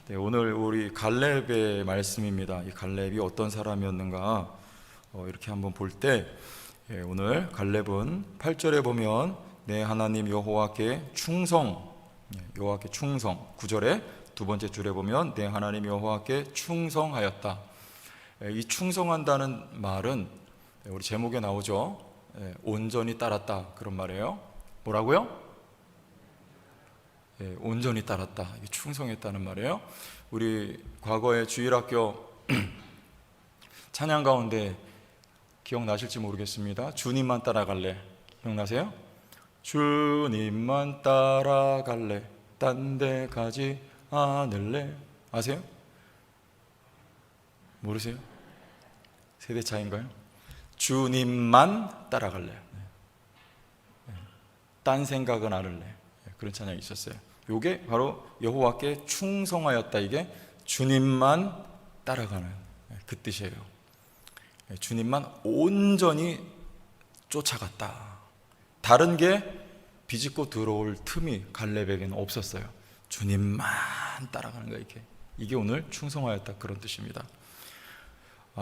네, 오늘 우리 갈렙의 말씀입니다. 이 갈렙이 어떤 사람이었는가 이렇게 한번 볼 때, 오늘 갈렙은 8절에 보면 내 하나님 여호와께 충성, 여호와께 충성. 9절에 두 번째 줄에 보면 내 하나님 여호와께 충성하였다. 이 충성한다는 말은 우리 제목에 나오죠. 온전히 따랐다, 그런 말이에요. 뭐라고요? 온전히 따랐다. 이게 충성했다는 말이에요. 우리 과거에 주일학교 찬양 가운데 기억나실지 모르겠습니다. 주님만 따라갈래. 기억나세요? 주님만 따라갈래. 딴 데 가지 않을래. 아세요? 모르세요? 세대 차이인가요? 주님만 따라갈래. 딴 생각은 안 할래. 그런 찬양이 있었어요. 이게 바로 여호와께 충성하였다. 이게 주님만 따라가는 그 뜻이에요. 주님만 온전히 쫓아갔다. 다른 게 비집고 들어올 틈이 갈렙에게는 없었어요. 주님만 따라가는 거예요. 이게 오늘 충성하였다, 그런 뜻입니다.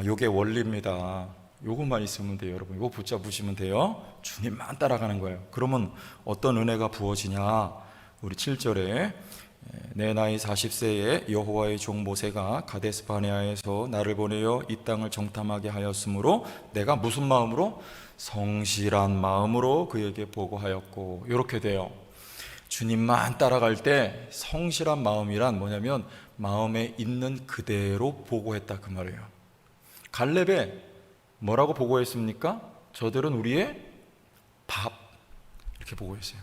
이게 원리입니다. 요것만 있으면 돼요, 여러분. 이거 붙잡으시면 돼요. 주님만 따라가는 거예요. 그러면 어떤 은혜가 부어지냐? 우리 7절에 내 나이 40세에 여호와의 종 모세가 가데스 바네아에서 나를 보내어 이 땅을 정탐하게 하였으므로 내가 무슨 마음으로? 성실한 마음으로 그에게 보고하였고. 이렇게 돼요. 주님만 따라갈 때 성실한 마음이란 뭐냐면 마음에 있는 그대로 보고했다, 그 말이에요. 갈렙에 뭐라고 보고했습니까? 저들은 우리의 밥, 이렇게 보고했어요.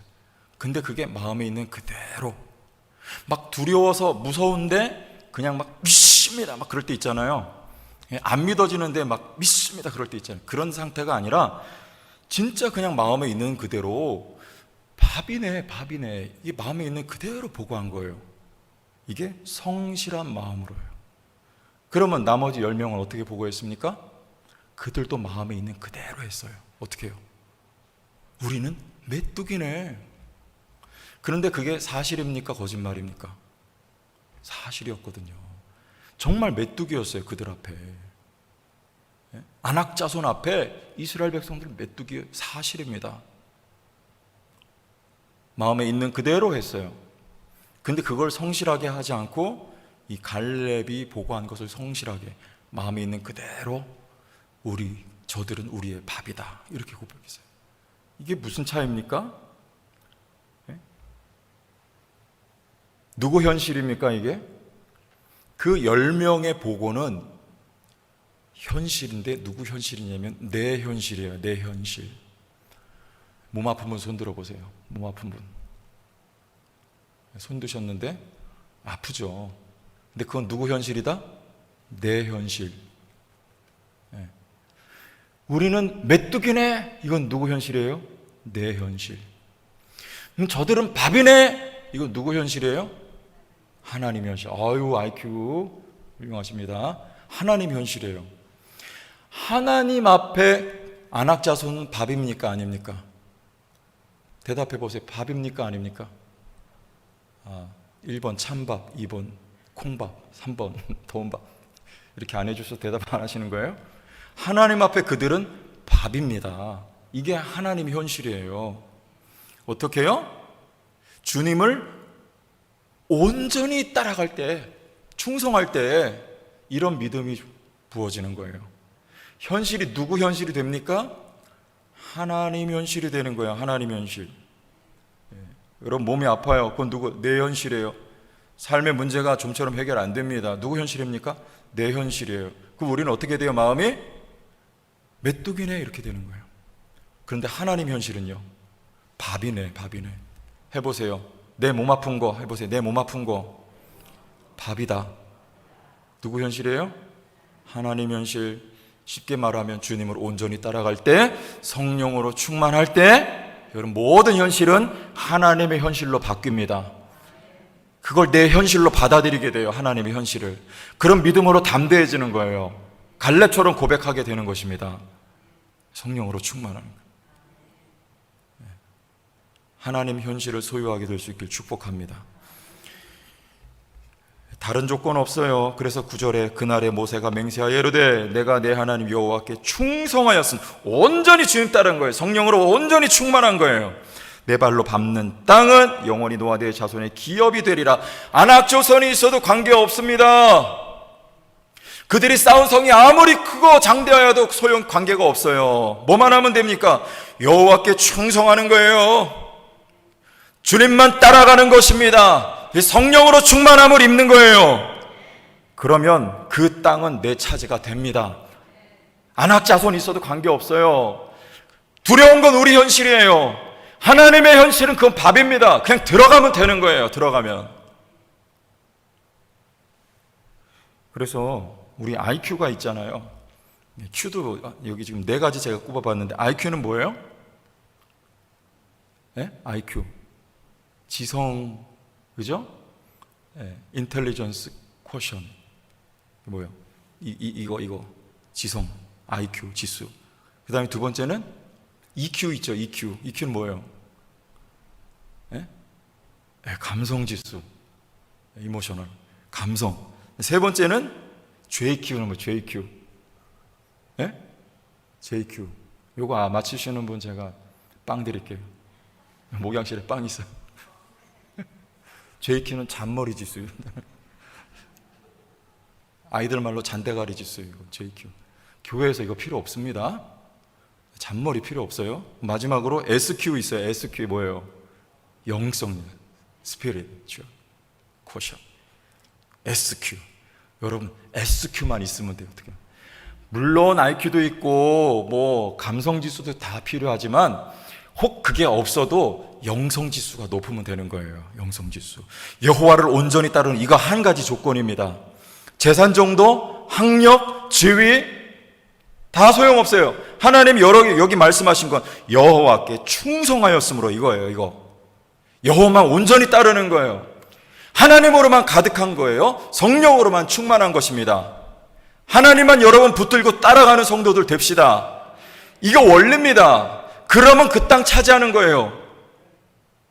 근데 그게 마음에 있는 그대로, 막 두려워서 무서운데 그냥 막 믿습니다, 막 그럴 때 있잖아요. 안 믿어지는데 막 믿습니다, 그럴 때 있잖아요. 그런 상태가 아니라 진짜 그냥 마음에 있는 그대로 밥이네, 밥이네, 이 마음에 있는 그대로 보고한 거예요. 이게 성실한 마음으로요. 그러면 나머지 10명은 어떻게 보고했습니까? 그들도 마음에 있는 그대로 했어요. 어떻게 해요? 우리는 메뚜기네. 그런데 그게 사실입니까? 거짓말입니까? 사실이었거든요. 정말 메뚜기였어요, 그들 앞에. 안악자손 앞에 이스라엘 백성들 메뚜기, 사실입니다. 마음에 있는 그대로 했어요. 근데 그걸 성실하게 하지 않고 이 갈렙이 보고한 것을 성실하게 마음에 있는 그대로, 저들은 우리의 밥이다, 이렇게 고백했어요. 이게 무슨 차이입니까? 누구 현실입니까, 이게? 그 10명의 보고는 현실인데 누구 현실이냐면 내 현실이에요, 내 현실. 몸 아픈 분 손 들어보세요. 몸 아픈 분. 손 드셨는데 아프죠. 근데 그건 누구 현실이다? 내 현실. 우리는 메뚜기네, 이건 누구 현실이에요? 내 현실. 저들은 밥이네, 이건 누구 현실이에요? 하나님 현실. 아유, IQ 훌륭하십니다. 하나님 현실이에요. 하나님 앞에 안악자손은 밥입니까, 아닙니까? 대답해 보세요. 밥입니까, 아닙니까? 1번 찬밥, 2번 콩밥, 3번 더운밥. 이렇게 안 해주셔서 대답 안 하시는 거예요? 하나님 앞에 그들은 밥입니다. 이게 하나님 현실이에요. 어떻게 해요? 주님을 온전히 따라갈 때, 충성할 때 이런 믿음이 부어지는 거예요. 현실이 누구 현실이 됩니까? 하나님 현실이 되는 거예요. 하나님 현실. 여러분 몸이 아파요. 그건 누구? 내 현실이에요. 삶의 문제가 좀처럼 해결 안 됩니다. 누구 현실입니까? 내 현실이에요. 그럼 우리는 어떻게 돼요? 마음이 메뚜기네, 이렇게 되는 거예요. 그런데 하나님 현실은요, 밥이네, 밥이네. 해보세요. 내 몸 아픈 거 해보세요. 내 몸 아픈 거 밥이다. 누구 현실이에요? 하나님 현실. 쉽게 말하면 주님을 온전히 따라갈 때, 성령으로 충만할 때, 여러분 모든 현실은 하나님의 현실로 바뀝니다. 그걸 내 현실로 받아들이게 돼요, 하나님의 현실을. 그런 믿음으로 담대해지는 거예요. 갈렙처럼 고백하게 되는 것입니다. 성령으로 충만하는 거예요. 하나님 현실을 소유하게 될 수 있길 축복합니다. 다른 조건 없어요. 그래서 9절에 그날에 모세가 맹세하여 이르되 내가 내 하나님 여호와께 충성하였음. 온전히 주님 따른 거예요. 성령으로 온전히 충만한 거예요. 내 발로 밟는 땅은 영원히 너와 내 자손의 기업이 되리라. 안악조선이 있어도 관계없습니다. 그들이 쌓은 성이 아무리 크고 장대하여도 소용 관계가 없어요. 뭐만 하면 됩니까? 여호와께 충성하는 거예요. 주님만 따라가는 것입니다. 성령으로 충만함을 입는 거예요. 그러면 그 땅은 내 차지가 됩니다. 안악자손이 있어도 관계없어요. 두려운 건 우리 현실이에요. 하나님의 현실은 그건 밥입니다. 그냥 들어가면 되는 거예요. 들어가면. 그래서 우리 IQ가 있잖아요. Q도 여기 지금 4가지 제가 꼽아봤는데 IQ는 뭐예요? 네? IQ 지성, 그죠? 인텔리전스 쿼션 뭐예요? 이거 지성, IQ 지수. 그 다음에 두 번째는 EQ 있죠. EQ는 뭐예요? 감성 지수, 이모셔널 감성. 세 번째는 JQ는 뭐 JQ? JQ. 요거 맞히시는 분 제가 빵 드릴게요. 목양실에 빵 있어요. JQ는 잔머리 지수. 아이들 말로 잔대가리 지수. 이거 JQ. 교회에서 이거 필요 없습니다. 잔머리 필요 없어요. 마지막으로 SQ 있어요. SQ 뭐예요? 영성입니다. 스피릿, 코션. SQ. 여러분 SQ만 있으면 돼요. 어떻게? 물론 IQ도 있고 뭐 감성 지수도 다 필요하지만 혹 그게 없어도 영성 지수가 높으면 되는 거예요. 영성 지수. 여호와를 온전히 따르는 이거 한 가지 조건입니다. 재산 정도, 학력, 지위 다 소용없어요. 하나님 여기 말씀하신 건 여호와께 충성하였으므로 이거예요. 이거 여호와만 온전히 따르는 거예요. 하나님으로만 가득한 거예요. 성령으로만 충만한 것입니다. 하나님만 여러분 붙들고 따라가는 성도들 됩시다. 이거 원리입니다. 그러면 그 땅 차지하는 거예요.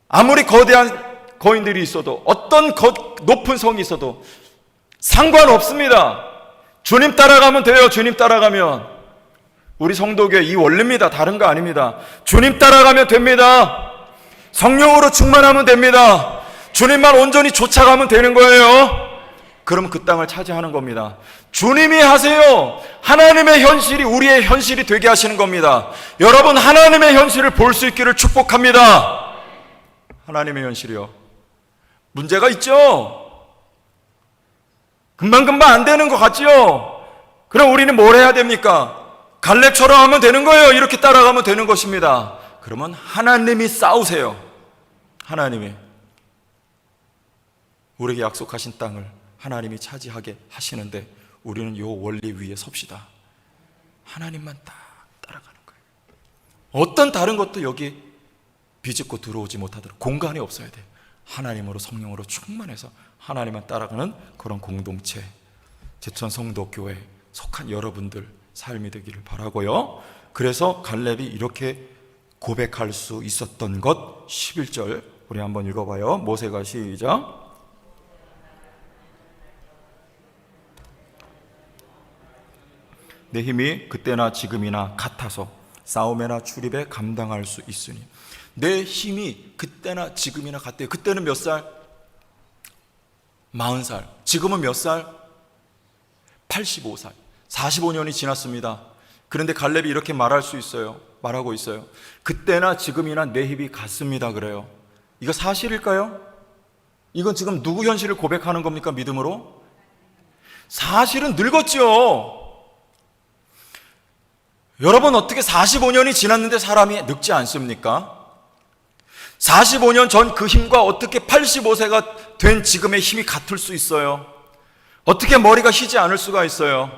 아무리 거대한 거인들이 있어도 어떤 높은 성이 있어도 상관없습니다. 주님 따라가면 돼요. 주님 따라가면. 우리 성도교회 이 원리입니다. 다른 거 아닙니다. 주님 따라가면 됩니다. 성령으로 충만하면 됩니다. 주님만 온전히 쫓아가면 되는 거예요. 그럼 그 땅을 차지하는 겁니다. 주님이 하세요. 하나님의 현실이 우리의 현실이 되게 하시는 겁니다. 여러분 하나님의 현실을 볼 수 있기를 축복합니다. 하나님의 현실이요. 문제가 있죠. 금방금방 안 되는 것 같지요. 그럼 우리는 뭘 해야 됩니까? 갈렙처럼 하면 되는 거예요. 이렇게 따라가면 되는 것입니다. 그러면 하나님이 싸우세요. 하나님이 우리에게 약속하신 땅을 하나님이 차지하게 하시는데 우리는 이 원리 위에 섭시다. 하나님만 딱 따라가는 거예요. 어떤 다른 것도 여기 비집고 들어오지 못하도록 공간이 없어야 돼요. 하나님으로 성령으로 충만해서 하나님만 따라가는 그런 공동체, 제천 성도 교회에 속한 여러분들 삶이 되기를 바라고요. 그래서 갈렙이 이렇게 고백할 수 있었던 것 11절 우리 한번 읽어봐요. 모세가 시작. 내 힘이 그때나 지금이나 같아서 싸움에나 출입에 감당할 수 있으니. 내 힘이 그때나 지금이나 같대요. 그때는 몇 살? 40살. 지금은 몇 살? 85살. 45년이 지났습니다. 그런데 갈렙이 이렇게 말할 수 있어요. 말하고 있어요. 그때나 지금이나 내 힘이 같습니다. 그래요. 이거 사실일까요? 이건 지금 누구 현실을 고백하는 겁니까? 믿음으로? 사실은 늙었죠. 여러분 어떻게 45년이 지났는데 사람이 늙지 않습니까? 45년 전 그 힘과 어떻게 85세가 된 지금의 힘이 같을 수 있어요? 어떻게 머리가 희지 않을 수가 있어요?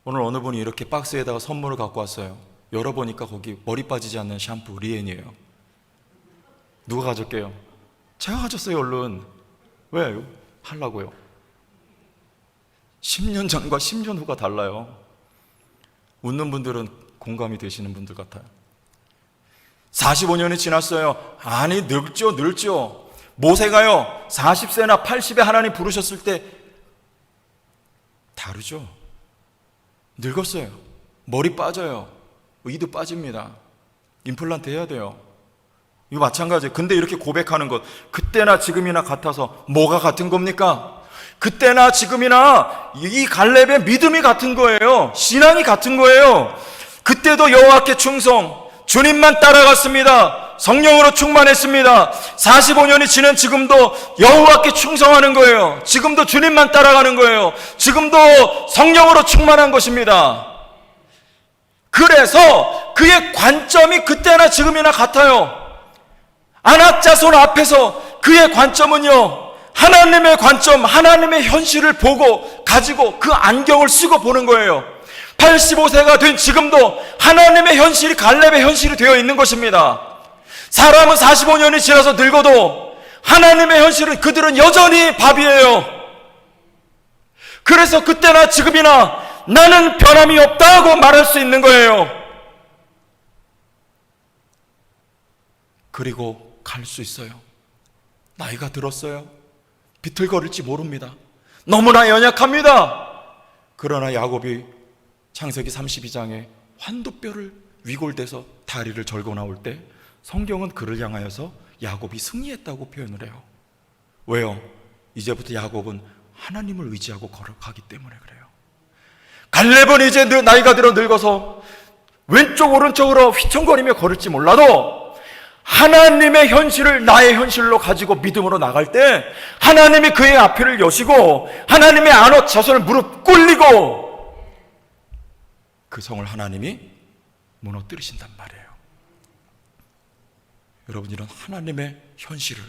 오늘 어느 분이 이렇게 박스에다가 선물을 갖고 왔어요. 열어보니까 거기 머리 빠지지 않는 샴푸 리엔이에요. 누가 가졌게요? 제가 가졌어요. 얼른. 왜? 하려고요. 10년 전과 10년 후가 달라요. 웃는 분들은 공감이 되시는 분들 같아요. 45년이 지났어요. 아니 늙죠. 모세가요 40세나 80에 하나님 부르셨을 때 다르죠. 늙었어요. 머리 빠져요. 이도 빠집니다. 임플란트 해야 돼요. 이거 마찬가지예요. 근데 이렇게 고백하는 것, 그때나 지금이나 같아서 뭐가 같은 겁니까? 그때나 지금이나 이 갈렙의 믿음이 같은 거예요. 신앙이 같은 거예요. 그때도 여호와께 충성, 주님만 따라갔습니다. 성령으로 충만했습니다. 45년이 지난 지금도 여호와께 충성하는 거예요. 지금도 주님만 따라가는 거예요. 지금도 성령으로 충만한 것입니다. 그래서 그의 관점이 그때나 지금이나 같아요. 안악자손 앞에서 그의 관점은요, 하나님의 관점, 하나님의 현실을 보고 가지고 그 안경을 쓰고 보는 거예요. 85세가 된 지금도 하나님의 현실이 갈렙의 현실이 되어 있는 것입니다. 사람은 45년이 지나서 늙어도 하나님의 현실은 그들은 여전히 밥이에요. 그래서 그때나 지금이나 나는 변함이 없다고 말할 수 있는 거예요. 그리고 갈 수 있어요. 나이가 들었어요. 비틀거릴지 모릅니다. 너무나 연약합니다. 그러나 야곱이 창세기 32장에 환도뼈를 위골대서 다리를 절고 나올 때 성경은 그를 향하여서 야곱이 승리했다고 표현을 해요. 왜요? 이제부터 야곱은 하나님을 의지하고 걸어가기 때문에 그래요. 갈렙은 이제 나이가 들어 늙어서 왼쪽 오른쪽으로 휘청거리며 걸을지 몰라도 하나님의 현실을 나의 현실로 가지고 믿음으로 나갈 때 하나님이 그의 앞을 여시고 하나님의 안옷 자손을 무릎 꿇리고 그 성을 하나님이 무너뜨리신단 말이에요. 여러분, 이런 하나님의 현실을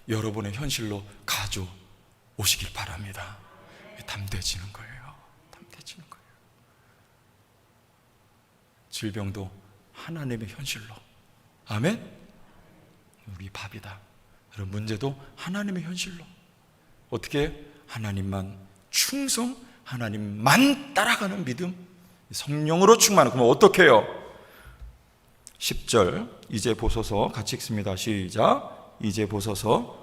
여러분의 현실로 가져오시길 바랍니다. 담대해지는 거예요. 담대해지는 거예요. 질병도 하나님의 현실로. 아멘? 우리 밥이다. 그런 문제도 하나님의 현실로. 어떻게? 하나님만 충성, 하나님만 따라가는 믿음, 성령으로 충만한. 그럼 어떻게 해요? 10절 이제 보소서 같이 읽습니다. 시작. 이제 보소서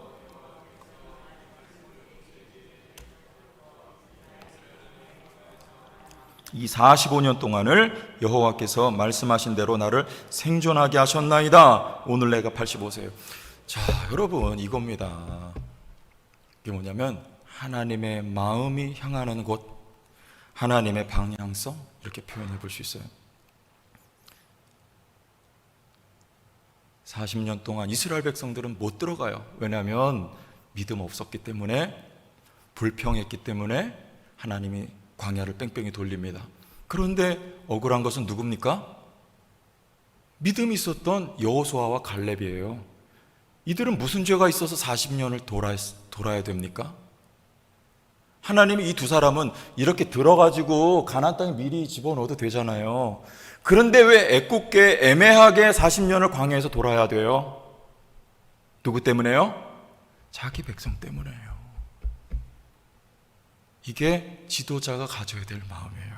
이 45년 동안을 여호와께서 말씀하신 대로 나를 생존하게 하셨나이다. 오늘 내가 85세예요. 자, 여러분, 이겁니다. 이게 뭐냐면 하나님의 마음이 향하는 곳, 하나님의 방향성, 이렇게 표현해 볼 수 있어요. 40년 동안 이스라엘 백성들은 못 들어가요. 왜냐하면 믿음 없었기 때문에, 불평했기 때문에 하나님이 광야를 뺑뺑이 돌립니다. 그런데 억울한 것은 누굽니까? 믿음이 있었던 여호수아와 갈렙이에요. 이들은 무슨 죄가 있어서 40년을 돌아야 됩니까? 하나님이 이 두 사람은 이렇게 들어가지고 가나안 땅에 미리 집어넣어도 되잖아요. 그런데 왜 애꿎게 애매하게 40년을 광야에서 돌아야 돼요? 누구 때문에요? 자기 백성 때문에요. 이게 지도자가 가져야 될 마음이에요.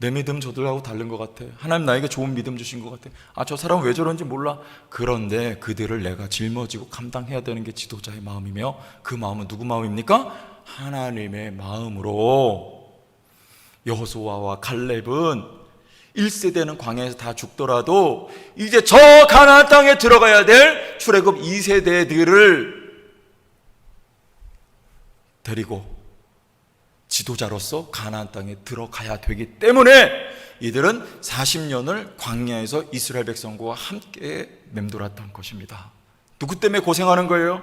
내 믿음 저들하고 다른 것 같아. 하나님 나에게 좋은 믿음 주신 것 같아. 아, 저 사람은 왜 저런지 몰라. 그런데 그들을 내가 짊어지고 감당해야 되는 게 지도자의 마음이며, 그 마음은 누구 마음입니까? 하나님의 마음으로. 여호수아와 갈렙은 1세대는 광야에서 다 죽더라도 이제 저 가나안 땅에 들어가야 될 출애굽 2세대들을 데리고 지도자로서 가나안 땅에 들어가야 되기 때문에 이들은 40년을 광야에서 이스라엘 백성과 함께 맴돌았던 것입니다. 누구 때문에 고생하는 거예요?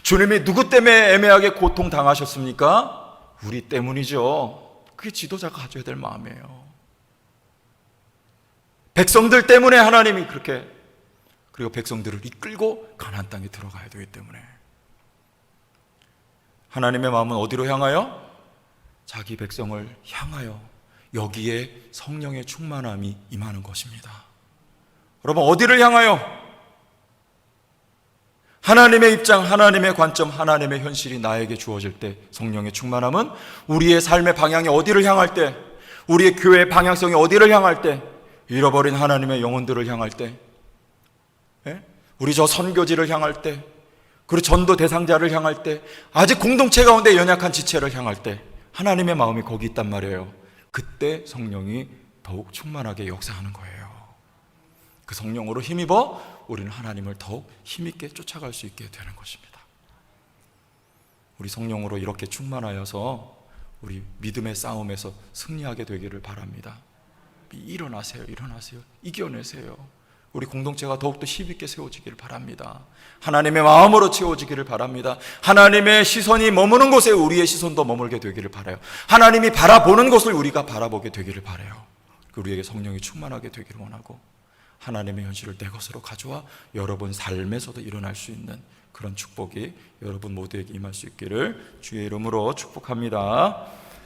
주님이 누구 때문에 애매하게 고통당하셨습니까? 우리 때문이죠. 그게 지도자가 가져야 될 마음이에요. 백성들 때문에 하나님이 그렇게, 그리고 백성들을 이끌고 가나안 땅에 들어가야 되기 때문에. 하나님의 마음은 어디로 향하여? 자기 백성을 향하여 여기에 성령의 충만함이 임하는 것입니다. 여러분, 어디를 향하여? 하나님의 입장, 하나님의 관점, 하나님의 현실이 나에게 주어질 때 성령의 충만함은 우리의 삶의 방향이 어디를 향할 때, 우리의 교회의 방향성이 어디를 향할 때, 잃어버린 하나님의 영혼들을 향할 때, 우리 저 선교지를 향할 때, 그리고 전도 대상자를 향할 때, 아직 공동체 가운데 연약한 지체를 향할 때 하나님의 마음이 거기 있단 말이에요. 그때 성령이 더욱 충만하게 역사하는 거예요. 그 성령으로 힘입어 우리는 하나님을 더욱 힘있게 쫓아갈 수 있게 되는 것입니다. 우리 성령으로 이렇게 충만하여서 우리 믿음의 싸움에서 승리하게 되기를 바랍니다. 일어나세요. 일어나세요. 이겨내세요. 우리 공동체가 더욱더 힘있게 세워지기를 바랍니다. 하나님의 마음으로 채워지기를 바랍니다. 하나님의 시선이 머무는 곳에 우리의 시선도 머물게 되기를 바라요. 하나님이 바라보는 곳을 우리가 바라보게 되기를 바라요. 우리에게 성령이 충만하게 되기를 원하고 하나님의 현실을 내 것으로 가져와 여러분 삶에서도 일어날 수 있는 그런 축복이 여러분 모두에게 임할 수 있기를 주의 이름으로 축복합니다.